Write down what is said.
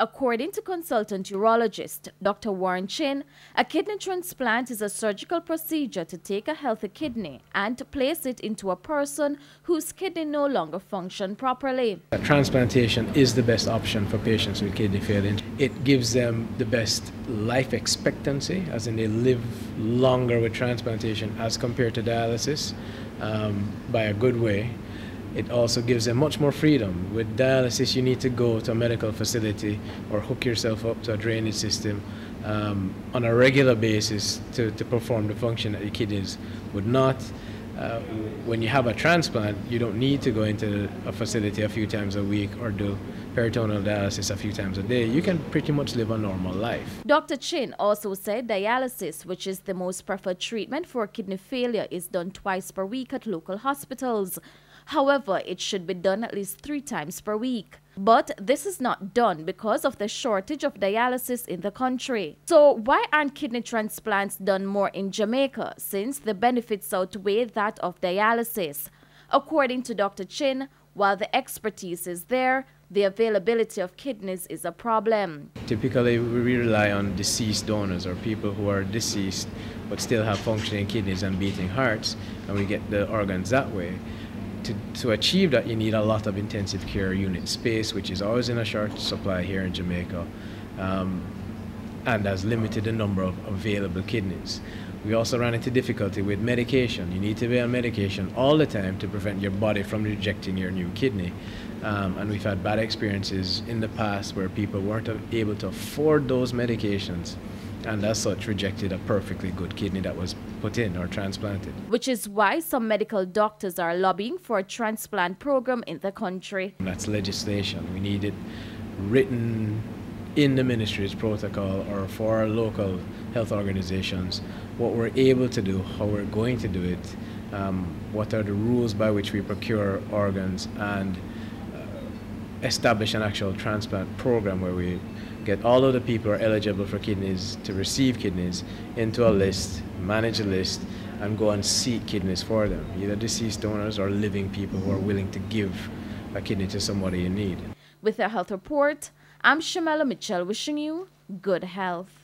According to consultant urologist Dr. Warren Chin, a kidney transplant is a surgical procedure to take a healthy kidney and to place it into a person whose kidney no longer function properly. Transplantation is the best option for patients with kidney failure. It gives them the best life expectancy, as in they live longer with transplantation as compared to dialysis by a good way. It also gives them much more freedom. With dialysis, you need to go to a medical facility or hook yourself up to a drainage system on a regular basis to perform the function that your kidneys would not. When you have a transplant, you don't need to go into a facility a few times a week or do peritoneal dialysis a few times a day. You can pretty much live a normal life. Dr. Chin also said dialysis, which is the most preferred treatment for kidney failure, is done twice per week at local hospitals. However, it should be done at least 3 times per week. But this is not done because of the shortage of dialysis in the country. So why aren't kidney transplants done more in Jamaica, since the benefits outweigh that of dialysis? According to Dr. Chin, while the expertise is there, the availability of kidneys is a problem. Typically, we rely on deceased donors or people who are deceased but still have functioning kidneys and beating hearts, and we get the organs that way. To achieve that, you need a lot of intensive care unit space, which is always in a short supply here in Jamaica, and has limited the number of available kidneys. We also run into difficulty with medication. You need to be on medication all the time to prevent your body from rejecting your new kidney. And we've had bad experiences in the past where people weren't able to afford those medications, and as such rejected a perfectly good kidney that was put in or transplanted. Which is why some medical doctors are lobbying for a transplant program in the country. And that's legislation. We need it written in the ministry's protocol or for our local health organizations, what we're able to do, how we're going to do it, what are the rules by which we procure organs, and establish an actual transplant program where we get all of the people who are eligible for kidneys to receive kidneys into a list, manage a list, and go and seek kidneys for them, either deceased donors or living people who are willing to give a kidney to somebody in need. With a health report, I'm Shamela Mitchell wishing you good health.